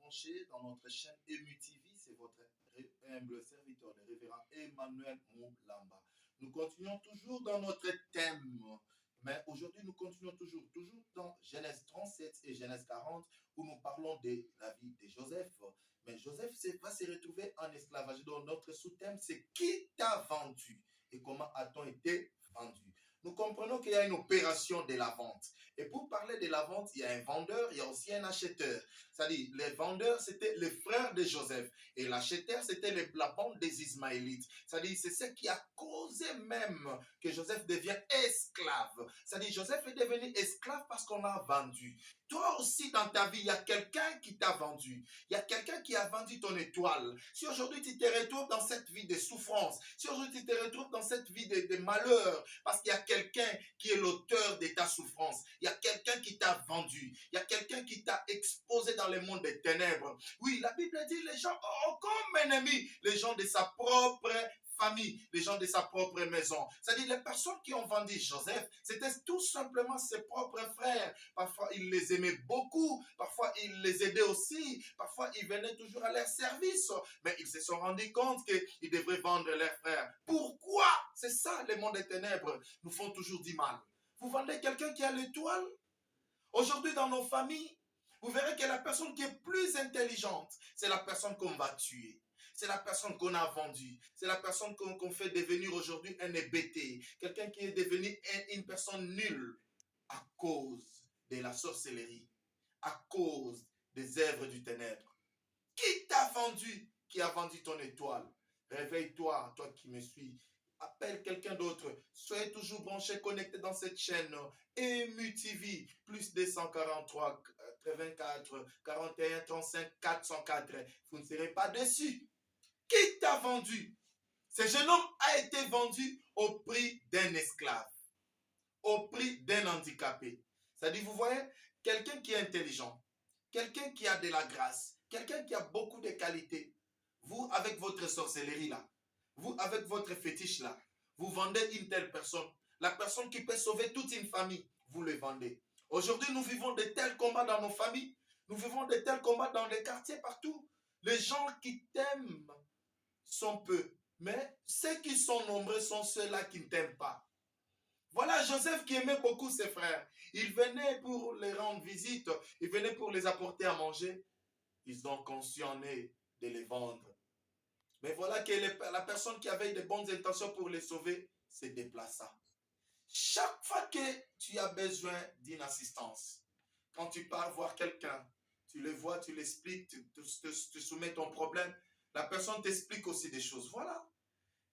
branchés dans notre chaîne EMU-TV. C'est votre humble serviteur, le révérend Emmanuel Moulamba. Nous continuons toujours dans notre thème, mais aujourd'hui nous continuons toujours dans Genèse 37 et Genèse 40, où nous parlons de la vie de Joseph. Mais Joseph va se retrouver en esclavage. Donc notre sous-thème, c'est qui t'a vendu et comment a-t-on été vendu. Nous comprenons qu'il y a une opération de la vente. Et pour parler de la vente, il y a un vendeur, il y a aussi un acheteur. C'est-à-dire, les vendeurs, c'était les frères de Joseph. Et l'acheteur, c'était la bande des Ismaélites. C'est-à-dire, c'est ce qui a causé même que Joseph devienne esclave. C'est-à-dire, Joseph est devenu esclave parce qu'on l'a vendu. Toi aussi, dans ta vie, il y a quelqu'un qui t'a vendu. Il y a quelqu'un qui a vendu ton étoile. Si aujourd'hui, tu te retrouves dans cette vie de souffrance, si aujourd'hui, tu te retrouves dans cette vie de malheur, parce qu'il y a quelqu'un qui est l'auteur de ta souffrance. Il y a quelqu'un qui t'a vendu. Il y a quelqu'un qui t'a exposé dans le monde des ténèbres. Oui, la Bible dit les gens ont comme ennemis les gens de sa propre famille, les gens de sa propre maison. C'est-à-dire les personnes qui ont vendu Joseph, c'était tout simplement ses propres frères. Parfois, il les aimait beaucoup. Parfois, il les aidait aussi. Parfois, il venait toujours à leur service. Mais ils se sont rendus compte qu'ils devraient vendre leurs frères. Pourquoi? C'est ça, le monde des ténèbres nous font toujours du mal. Vous vendez quelqu'un qui a l'étoile? Aujourd'hui, dans nos familles, vous verrez que la personne qui est plus intelligente, c'est la personne qu'on va tuer. C'est la personne qu'on a vendue. C'est la personne qu'on fait devenir aujourd'hui un hébété. Quelqu'un qui est devenu une personne nulle à cause de la sorcellerie, à cause des œuvres du ténèbre. Qui t'a vendu? Qui a vendu ton étoile? Réveille-toi, toi qui me suis. Appelle quelqu'un d'autre. Soyez toujours branchés, connectés dans cette chaîne. EMU-TV, plus 243, 84, 41, 35, 404. Vous ne serez pas déçus. Qui t'a vendu? Ce jeune homme a été vendu au prix d'un esclave, au prix d'un handicapé. C'est-à-dire, vous voyez, quelqu'un qui est intelligent, quelqu'un qui a de la grâce, quelqu'un qui a beaucoup de qualités. Vous, avec votre sorcellerie là, vous, avec votre fétiche là, vous vendez une telle personne. La personne qui peut sauver toute une famille, vous le vendez. Aujourd'hui, nous vivons de tels combats dans nos familles. Nous vivons de tels combats dans les quartiers partout. Les gens qui t'aiment sont peu. Mais ceux qui sont nombreux sont ceux-là qui ne t'aiment pas. Voilà Joseph qui aimait beaucoup ses frères. Il venait pour les rendre visite. Il venait pour les apporter à manger. Ils ont conscienné de les vendre. Mais voilà que la personne qui avait de bonnes intentions pour les sauver se déplaça. Chaque fois que tu as besoin d'une assistance, quand tu pars voir quelqu'un, tu le vois, tu l'expliques, tu soumets ton problème, la personne t'explique aussi des choses. Voilà.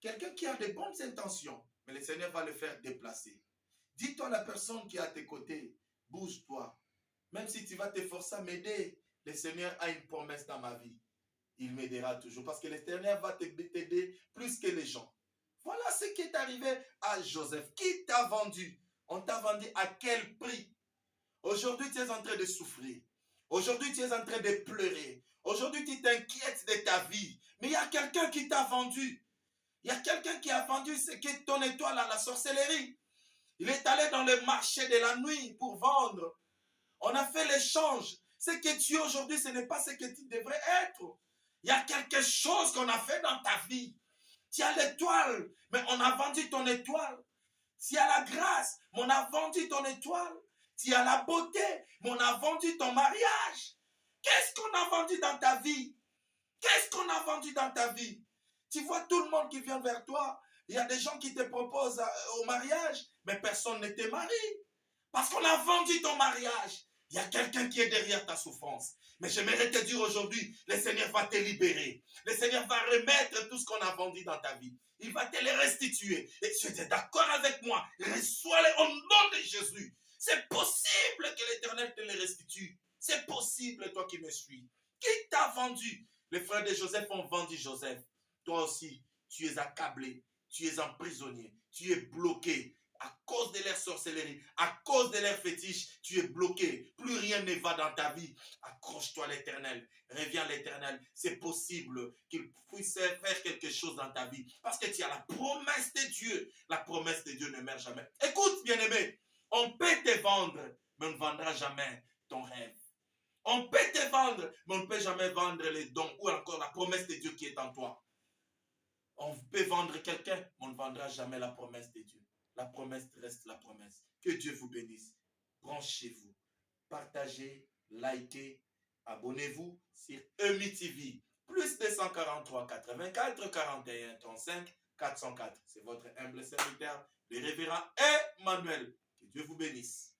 Quelqu'un qui a de bonnes intentions, mais le Seigneur va le faire déplacer. Dis-toi à la personne qui est à tes côtés, bouge-toi. Même si tu vas t'efforcer à m'aider, le Seigneur a une promesse dans ma vie. Il m'aidera toujours parce que l'Éternel va t'aider plus que les gens. Voilà ce qui est arrivé à Joseph. Qui t'a vendu? On t'a vendu à quel prix? Aujourd'hui, tu es en train de souffrir. Aujourd'hui, tu es en train de pleurer. Aujourd'hui, tu t'inquiètes de ta vie. Mais il y a quelqu'un qui t'a vendu. Il y a quelqu'un qui a vendu ce qui est ton étoile à la sorcellerie. Il est allé dans le marché de la nuit pour vendre. On a fait l'échange. Ce que tu es aujourd'hui, ce n'est pas ce que tu devrais être. Il y a quelque chose qu'on a fait dans ta vie. Tu as l'étoile, mais on a vendu ton étoile. Tu as la grâce, mais on a vendu ton étoile. Tu as la beauté, mais on a vendu ton mariage. Qu'est-ce qu'on a vendu dans ta vie? Qu'est-ce qu'on a vendu dans ta vie? Tu vois tout le monde qui vient vers toi. Il y a des gens qui te proposent au mariage, mais personne ne te marie. Parce qu'on a vendu ton mariage. Il y a quelqu'un qui est derrière ta souffrance. Mais j'aimerais te dire aujourd'hui, le Seigneur va te libérer. Le Seigneur va remettre tout ce qu'on a vendu dans ta vie. Il va te les restituer. Et tu es d'accord avec moi? Reçois-les au nom de Jésus. C'est possible que l'Éternel te les restitue. C'est possible, toi qui me suis. Qui t'a vendu? Les frères de Joseph ont vendu Joseph. Toi aussi, tu es accablé. Tu es emprisonné. Tu es bloqué. À cause de leur sorcellerie, à cause de leur fétiche, tu es bloqué. Plus rien ne va dans ta vie. Accroche-toi à l'Éternel. Reviens à l'Éternel. C'est possible qu'il puisse faire quelque chose dans ta vie. Parce que tu as la promesse de Dieu. La promesse de Dieu ne meurt jamais. Écoute, bien-aimé, on peut te vendre, mais on ne vendra jamais ton rêve. On peut te vendre, mais on ne peut jamais vendre les dons ou encore la promesse de Dieu qui est en toi. On peut vendre quelqu'un, mais on ne vendra jamais la promesse de Dieu. La promesse reste la promesse. Que Dieu vous bénisse. Branchez-vous, partagez, likez, abonnez-vous sur EMI TV. Plus 243 84 41 35 404. C'est votre humble serviteur, le révérend Emmanuel. Que Dieu vous bénisse.